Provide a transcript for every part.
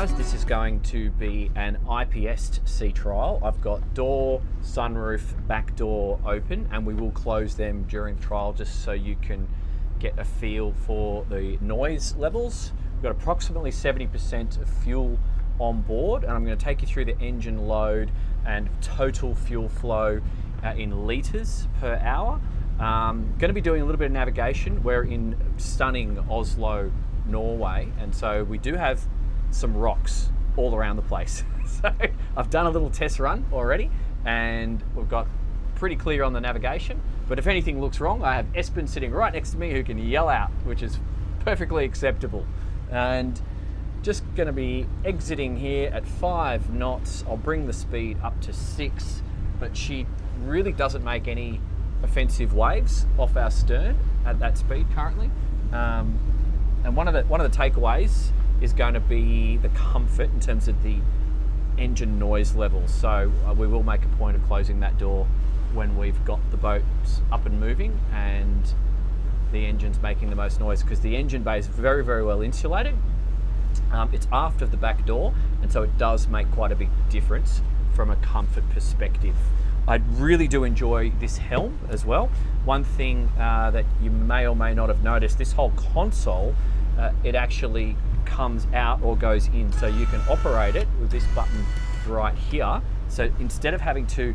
guys, this is going to be an IPS sea trial. I've got door, sunroof, back door open, and we will close them during the trial just so you can get a feel for the noise levels. We've got approximately 70% of fuel on board, and I'm going to take you through the engine load and total fuel flow in litres per hour. Going to be doing a little bit of navigation. We're in stunning Oslo, Norway, and so we do have some rocks all around the place. So I've done a little test run already, and we've got pretty clear on the navigation. But if anything looks wrong, I have Espen sitting right next to me who can yell out, which is perfectly acceptable. And just going to be exiting here at 5 knots. I'll bring the speed up to 6, but she really doesn't make any offensive waves off our stern at that speed currently. And one of the takeaways is going to be the comfort in terms of the engine noise levels. So we will make a point of closing that door when we've got the boat up and moving and the engine's making the most noise, because the engine bay is very, very well insulated. It's aft of the back door, and so it does make quite a big difference from a comfort perspective. I really do enjoy this helm as well. One thing that you may or may not have noticed, this whole console, it actually comes out or goes in, so you can operate it with this button right here. So instead of having to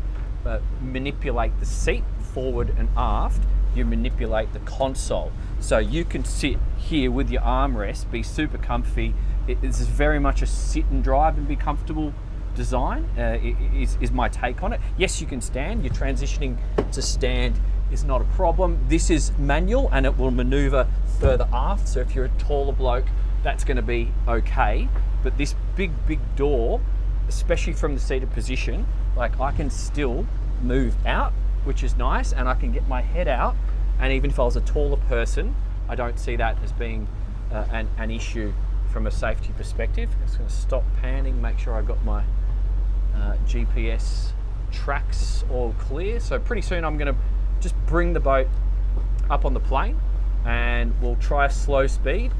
manipulate the seat forward and aft, you manipulate the console. So you can sit here with your armrest, be super comfy. This is very much a sit and drive and be comfortable design, is my take on it. Yes, you can stand. You're transitioning to stand is not a problem. This is manual and it will maneuver further aft, so if you're a taller bloke, that's going to be okay. But this big door, especially from the seated position, like I can still move out, which is nice, and I can get my head out, and even if I was a taller person, I don't see that as being an issue from a safety perspective. I'm just going to stop panning, make sure I got my GPS tracks all clear. So pretty soon I'm going to just bring the boat up on the plane and we'll try a slow speed,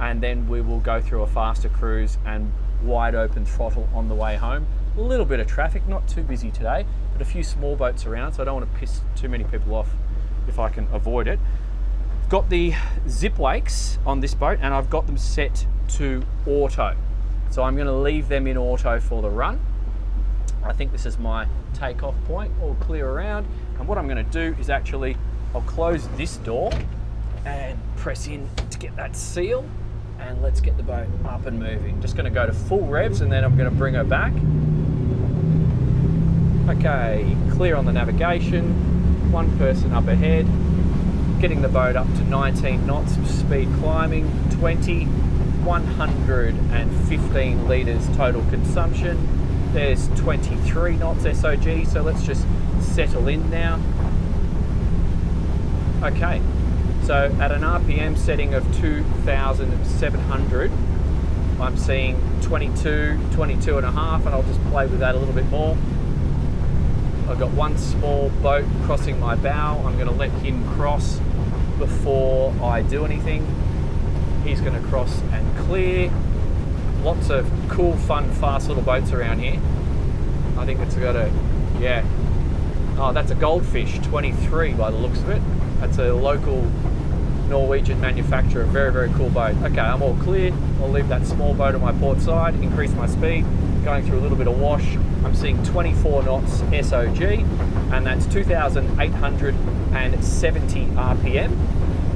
and then we will go through a faster cruise and wide open throttle on the way home. A little bit of traffic, not too busy today, but a few small boats around, so I don't want to piss too many people off if I can avoid it. I've got the zip wakes on this boat and I've got them set to auto. So I'm going to leave them in auto for the run. I think this is my takeoff point, all clear around. And what I'm going to do is actually, I'll close this door and press in to get that seal, and let's get the boat up and moving. Just going to go to full revs and then I'm going to bring her back. Okay, clear on the navigation, one person up ahead, getting the boat up to 19 knots, speed climbing, 20, 115 litres total consumption. There's 23 knots SOG, so let's just settle in now. Okay, so at an RPM setting of 2,700, I'm seeing 22 and a half, and I'll just play with that a little bit more. I've got one small boat crossing my bow. I'm going to let him cross before I do anything. He's going to cross and clear. Lots of cool, fun, fast little boats around here. I think it's got a, yeah. Oh, that's a Goldfish 23 by the looks of it. That's a local Norwegian manufacturer. Very, very cool boat. Okay, I'm all clear. I'll leave that small boat on my port side, increase my speed, going through a little bit of wash. I'm seeing 24 knots SOG, and that's 2,870 RPM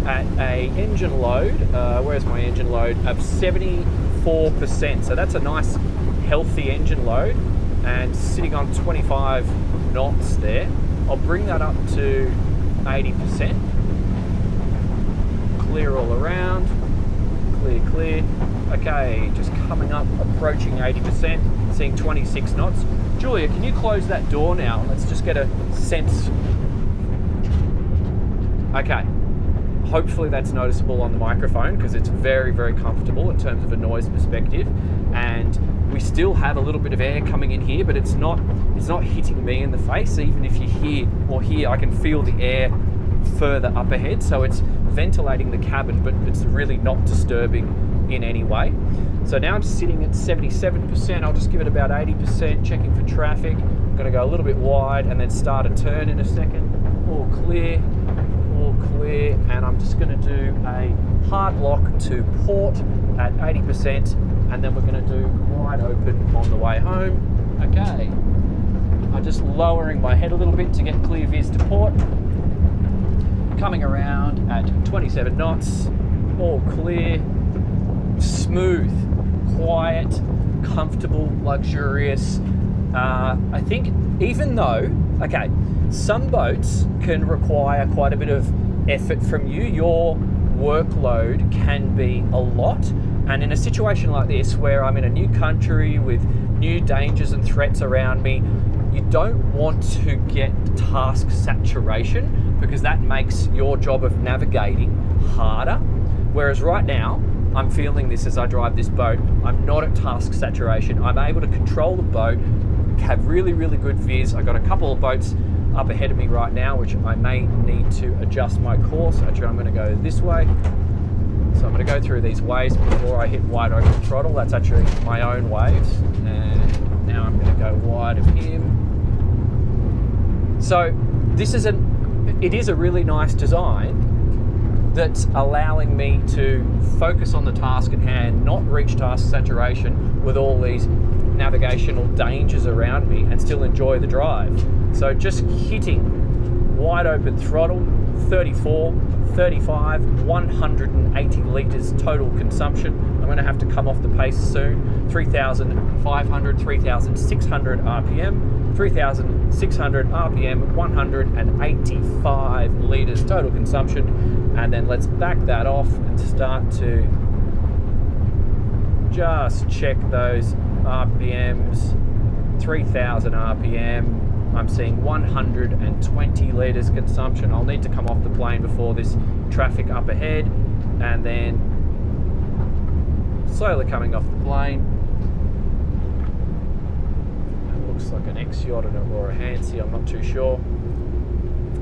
at a engine load, where's my engine load, of 74%. So that's a nice healthy engine load, and sitting on 25 knots there. I'll bring that up to 80%. Clear all around, clear. Okay, just coming up, approaching 80%, seeing 26 knots. Julia, can you close that door now? Let's just get a sense. Okay, hopefully that's noticeable on the microphone, because it's very, very comfortable in terms of a noise perspective. And we still have a little bit of air coming in here, but it's not hitting me in the face. Even if you hear or here, I can feel the air further up ahead, so it's ventilating the cabin, but it's really not disturbing in any way. So now I'm sitting at 77%. I'll just give it about 80%, checking for traffic. I'm going to go a little bit wide and then start a turn in a second. All clear, and I'm just going to do a hard lock to port at 80%, and then we're going to do wide open on the way home. Okay, I'm just lowering my head a little bit to get clear viz to port. Coming around at 27 knots, all clear, smooth, quiet, comfortable, luxurious. I think even though, okay, some boats can require quite a bit of effort from you, your workload can be a lot. And in a situation like this, where I'm in a new country with new dangers and threats around me, you don't want to get task saturation, because that makes your job of navigating harder. Whereas right now, I'm feeling this as I drive this boat. I'm not at task saturation. I'm able to control the boat, have really, really good viz. I've got a couple of boats up ahead of me right now, which I may need to adjust my course. Actually, I'm going to go this way. So I'm going to go through these waves before I hit wide open throttle. That's actually my own waves. And now I'm going to go wide of him. So this is it is a really nice design that's allowing me to focus on the task at hand, not reach task saturation with all these navigational dangers around me, and still enjoy the drive. So just hitting wide open throttle, 34, 35, 180 litres total consumption. I'm going to have to come off the pace soon. 3,500, 3,600 RPM, 3,600 RPM, 185 litres total consumption. And then let's back that off and start to just check those RPMs. 3,000 RPM. I'm seeing 120 litres consumption. I'll need to come off the plane before this traffic up ahead, and then slowly coming off the plane. It looks like an X yacht or a Hansi, I'm not too sure.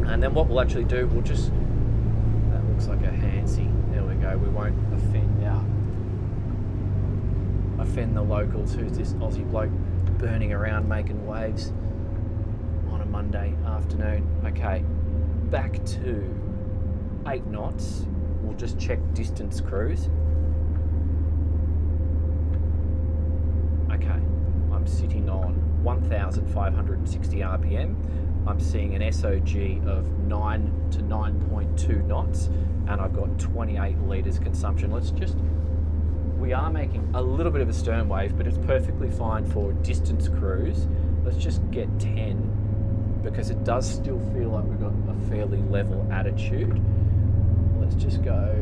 And then what we'll actually do, that looks like a Hansi. There we go. We won't offend the locals. Who's this Aussie bloke burning around making waves on a Monday afternoon? Okay, back to 8 knots. We'll just check distance cruise. Okay, I'm sitting on 1,560 RPM. I'm seeing an SOG of 9 to 9.2 knots, and I've got 28 litres consumption. We are making a little bit of a stern wave, but it's perfectly fine for distance cruise. Let's just get 10, because it does still feel like we've got a fairly level attitude. Let's just go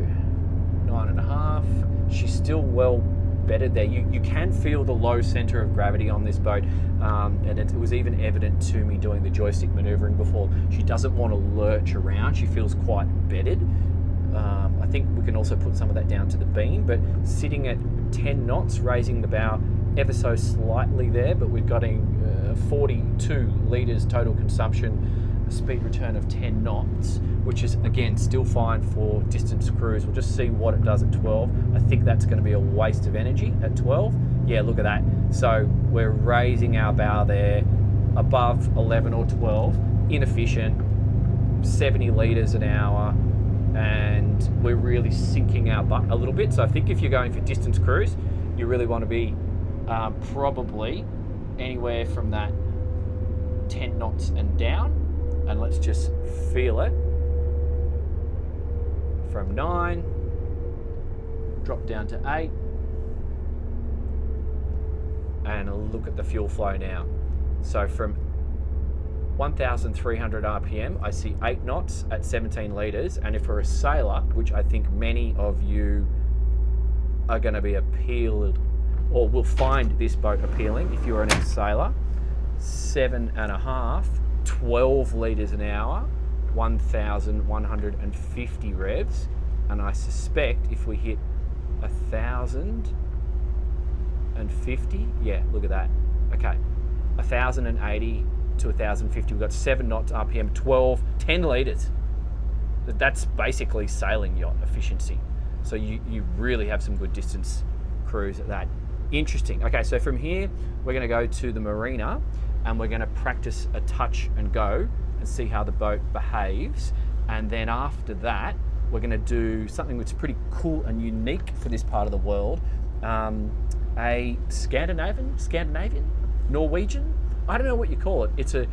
9.5. She's still well bedded there. You can feel the low center of gravity on this boat, and it was even evident to me doing the joystick maneuvering before. She doesn't want to lurch around. She feels quite bedded. I think we can also put some of that down to the beam, but sitting at 10 knots, raising the bow ever so slightly there, but we've got 42 litres total consumption, a speed return of 10 knots, which is again still fine for distance cruise. We'll just see what it does at 12. I think that's going to be a waste of energy at 12. Yeah, look at that. So we're raising our bow there above 11 or 12, inefficient, 70 litres an hour, and we're really sinking our butt a little bit. So I think if you're going for distance cruise, you really want to be probably anywhere from that 10 knots and down. And let's just feel it. From 9, drop down to 8, and look at the fuel flow now. So from 1,300 RPM, I see 8 knots at 17 litres, and if we're a sailor, which I think many of you are going to be appealed, or will find this boat appealing if you're an ex-sailor, 7.5, 12 litres an hour, 1,150 revs, and I suspect if we hit 1,050, yeah, look at that. Okay, 1,080 to 1,050, we've got 7 knots RPM, 10 litres. That's basically sailing yacht efficiency. So you really have some good distance cruise at that. Interesting. Okay, so from here, we're gonna go to the marina and we're gonna practice a touch and go and see how the boat behaves. And then after that, we're gonna do something that's pretty cool and unique for this part of the world. A Scandinavian, Norwegian, I don't know what you call it. It's a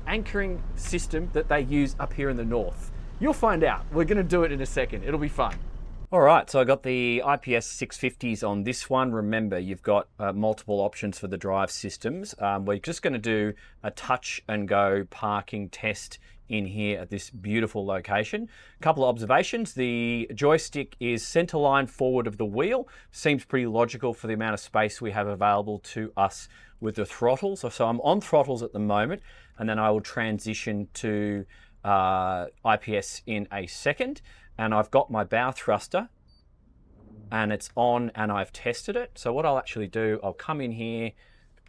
anchoring system that they use up here in the north. You'll find out. We're gonna do it in a second. It'll be fun. All right, so I got the IPS 650s on this one. Remember, you've got multiple options for the drive systems. We're just gonna do a touch and go parking test in here at this beautiful location. A couple of observations. The joystick is center line forward of the wheel. Seems pretty logical for the amount of space we have available to us with the throttles. So I'm on throttles at the moment, and then I will transition to IPS in a second. And I've got my bow thruster and it's on and I've tested it. So what I'll actually do, I'll come in here,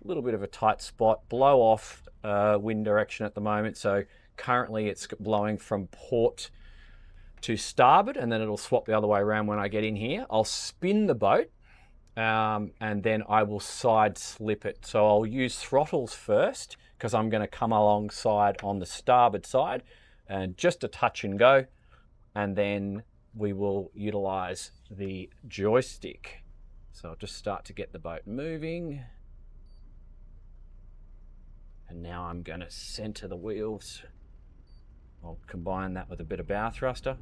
a little bit of a tight spot, blow off wind direction at the moment. So currently it's blowing from port to starboard, and then it'll swap the other way around when I get in here. I'll spin the boat and then I will side slip it. So I'll use throttles first because I'm going to come alongside on the starboard side and just a touch and go. And then we will utilize the joystick. So I'll just start to get the boat moving. And now I'm going to center the wheels. I'll combine that with a bit of bow thruster.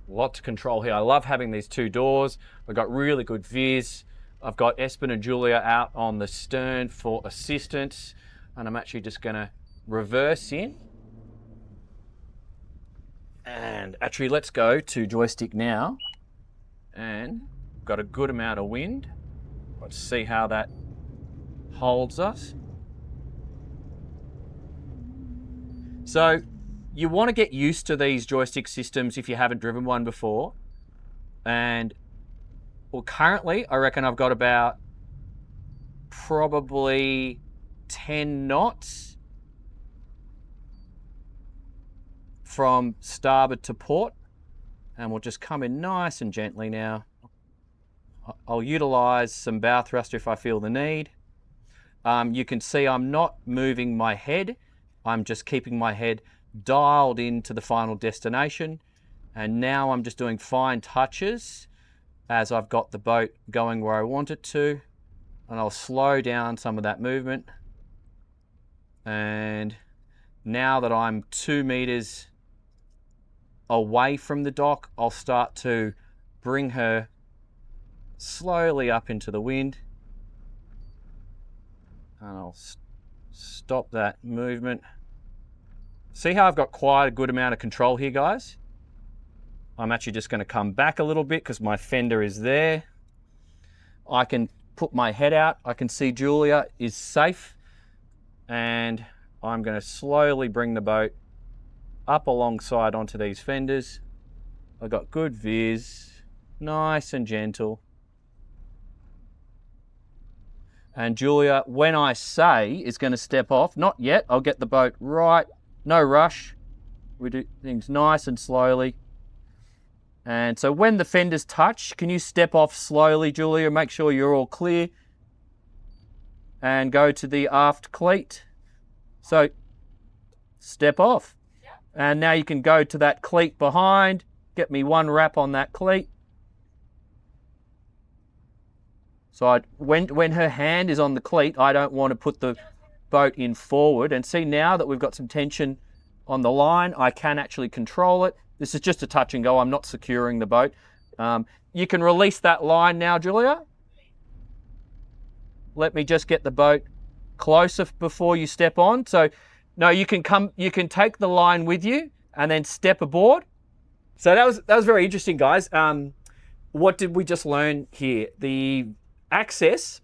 Lots of control here. I love having these two doors. We've got really good viz. I've got Espen and Julia out on the stern for assistance, and I'm actually just going to reverse in. And actually, let's go to joystick now. And got a good amount of wind. Let's see how that holds us. So you want to get used to these joystick systems if you haven't driven one before. And well, currently, I reckon I've got about probably 10 knots from starboard to port. And we'll just come in nice and gently now. I'll utilize some bow thruster if I feel the need. You can see I'm not moving my head. I'm just keeping my head dialed into the final destination. And now I'm just doing fine touches as I've got the boat going where I want it to, and I'll slow down some of that movement. And now that I'm 2 meters away from the dock, I'll start to bring her slowly up into the wind, and I'll stop that movement. See how I've got quite a good amount of control here, guys? I'm actually just going to come back a little bit because my fender is there. I can put my head out. I can see Julia is safe. And I'm going to slowly bring the boat up alongside onto these fenders. I've got good viz, nice and gentle. And Julia, when I say, is going to step off. Not yet. I'll get the boat right. No rush. We do things nice and slowly. And so when the fenders touch, can you step off slowly, Julia? Make sure you're all clear. And go to the aft cleat. So step off. Yeah. And now you can go to that cleat behind. Get me one wrap on that cleat. So when her hand is on the cleat, I don't want to put the boat in forward. And see, now that we've got some tension on the line, I can actually control it. This is just a touch and go. I'm not securing the boat. You can release that line now, Julia. Let me just get the boat closer before you step on. So, no, you can take the line with you and then step aboard. So that was very interesting, guys. What did we just learn here? The access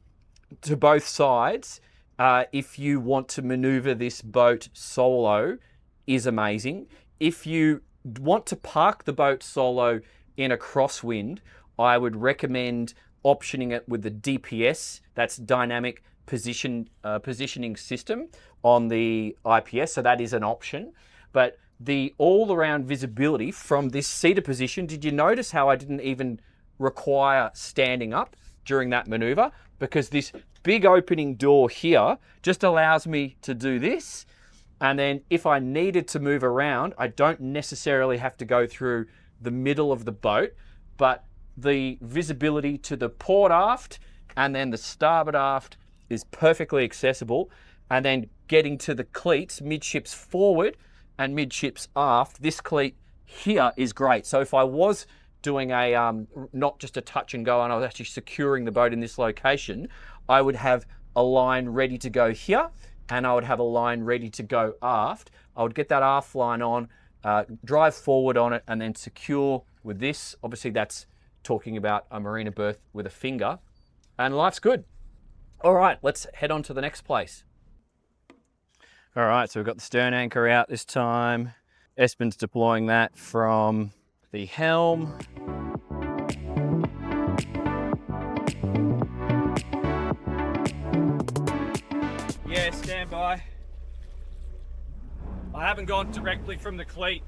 to both sides, if you want to maneuver this boat solo, is amazing. If you want to park the boat solo in a crosswind, I would recommend optioning it with the DPS, that's dynamic positioning system on the IPS, so that is an option. But the all-around visibility from this seated position, did you notice how I didn't even require standing up during that maneuver? Because this big opening door here just allows me to do this. And then if I needed to move around, I don't necessarily have to go through the middle of the boat, but the visibility to the port aft and then the starboard aft is perfectly accessible. And then getting to the cleats midships forward and midships aft, this cleat here is great. So if I was doing a not just a touch and go and I was actually securing the boat in this location, I would have a line ready to go here and I would have a line ready to go aft. I would get that aft line on, drive forward on it, and then secure with this. Obviously that's talking about a marina berth with a finger, and life's good. All right, let's head on to the next place. All right, so we've got the stern anchor out this time. Espen's deploying that from the helm. Yeah, stand by. I haven't gone directly from the cleat.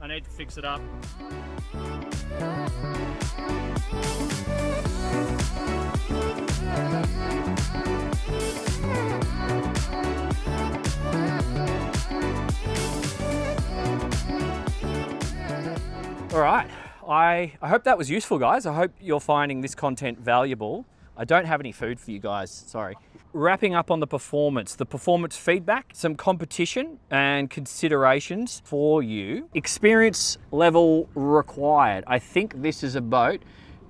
I need to fix it up. All right, I hope that was useful, guys. I hope you're finding this content valuable. I don't have any food for you guys, sorry. Wrapping up on the performance feedback, some competition and considerations for you. Experience level required. I think this is a boat,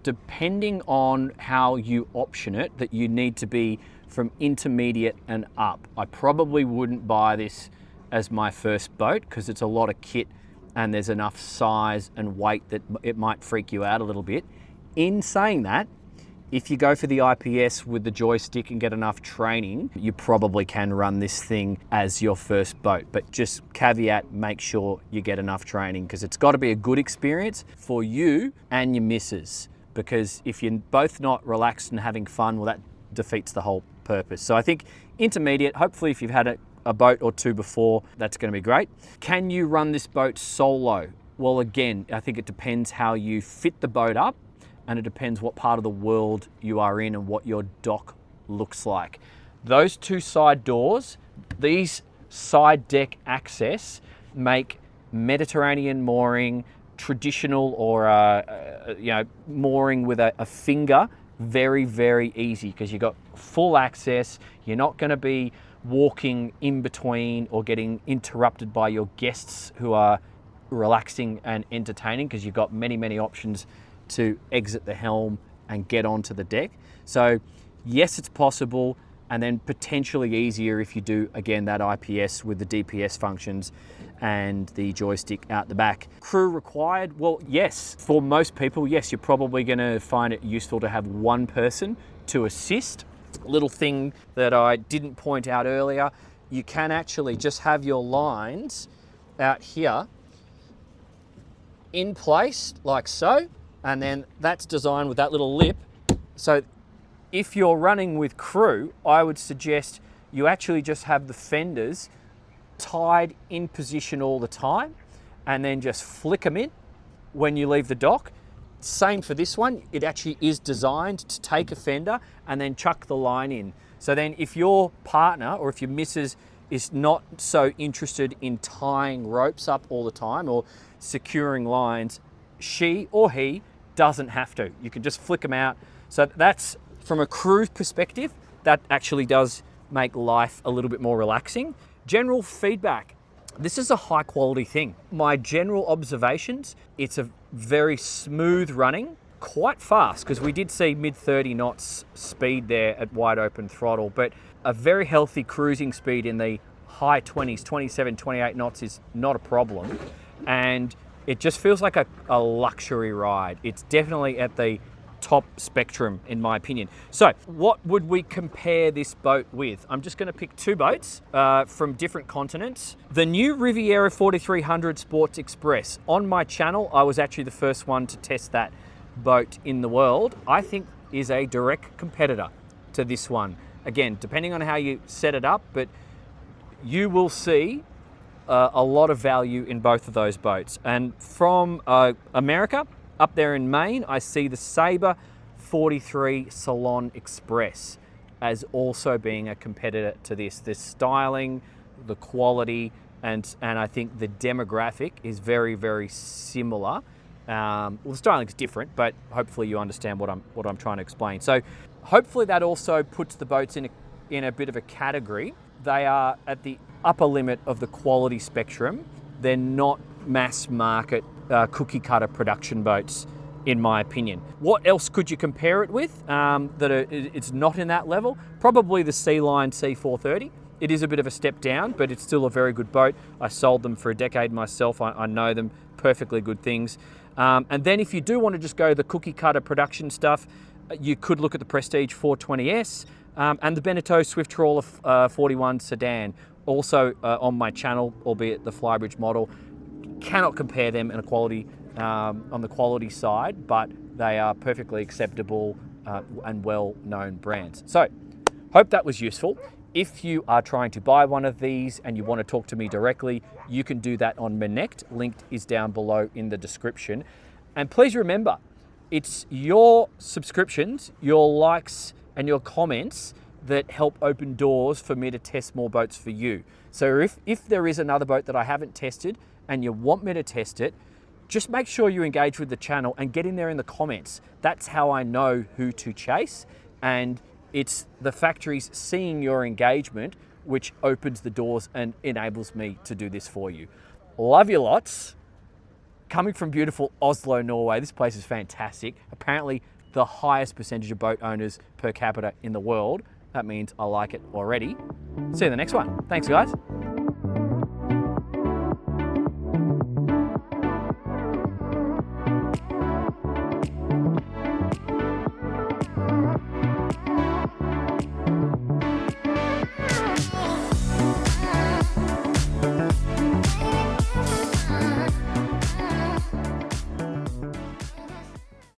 depending on how you option it, that you need to be from intermediate and up. I probably wouldn't buy this as my first boat because it's a lot of kit and there's enough size and weight that it might freak you out a little bit. In saying that, if you go for the IPS with the joystick and get enough training, you probably can run this thing as your first boat. But just caveat, make sure you get enough training because it's got to be a good experience for you and your missus. Because if you're both not relaxed and having fun, well, that defeats the whole purpose. So I think intermediate, hopefully if you've had a boat or two before, that's going to be great. Can you run this boat solo? Well, again, I think it depends how you fit the boat up, and it depends what part of the world you are in and what your dock looks like. Those two side doors, these side deck access make Mediterranean mooring, traditional or mooring with a finger, very, very easy because you've got full access. You're not going to be walking in between or getting interrupted by your guests who are relaxing and entertaining because you've got many, many options to exit the helm and get onto the deck. So yes, it's possible, and then potentially easier if you do, again, that IPS with the DPS functions and the joystick out the back. Crew required? Well, yes. For most people, yes, you're probably gonna find it useful to have one person to assist. Little thing that I didn't point out earlier, you can actually just have your lines out here in place like so, and then that's designed with that little lip. So if you're running with crew, I would suggest you actually just have the fenders tied in position all the time and then just flick them in when you leave the dock. Same for this one. It actually is designed to take a fender and then chuck the line in. So then if your partner or if your missus is not so interested in tying ropes up all the time or securing lines, she or he doesn't have to. You can just flick them out. So that's, from a crew perspective, that actually does make life a little bit more relaxing. General feedback. This is a high quality thing. My general observations, it's a very smooth running, quite fast, because we did see mid 30 knots speed there at wide open throttle, but a very healthy cruising speed in the high 20s, 27, 28 knots is not a problem. And it just feels like a luxury ride. It's definitely at the top spectrum, in my opinion. So what would we compare this boat with? I'm just gonna pick two boats from different continents. The new Riviera 4300 Sports Express. On my channel, I was actually the first one to test that boat in the world. I think is a direct competitor to this one. Again, depending on how you set it up, but you will see a lot of value in both of those boats. And from America, up there in Maine, I see the Sabre 43 Salon Express as also being a competitor to this. The styling, the quality, and I think the demographic is very, very similar. Well, the styling is different, but hopefully you understand what I'm trying to explain. So hopefully that also puts the boats in a bit of a category. They are at the upper limit of the quality spectrum. They're not mass market cookie cutter production boats, in my opinion. What else could you compare it with it's not in that level? Probably the Sea-Line C430. It is a bit of a step down, but it's still a very good boat. I sold them for a decade myself. I know them, perfectly good things. And then if you do want to just go the cookie cutter production stuff, you could look at the Prestige 420S and the Beneteau Swift Trawler 41 Sedan, also on my channel, albeit the Flybridge model. Cannot compare them in a quality on the quality side, but they are perfectly acceptable and well-known brands. So, hope that was useful. If you are trying to buy one of these and you want to talk to me directly, you can do that on Connect. Linked is down below in the description. And please remember, it's your subscriptions, your likes, and your comments that help open doors for me to test more boats for you. So if there is another boat that I haven't tested and you want me to test it, just make sure you engage with the channel and get in there in the comments. That's how I know who to chase, and it's the factories seeing your engagement which opens the doors and enables me to do this for you. Love you lots. Coming from beautiful Oslo, Norway, this place is fantastic. Apparently the highest percentage of boat owners per capita in the world. That means I like it already. See you in the next one. Thanks, guys.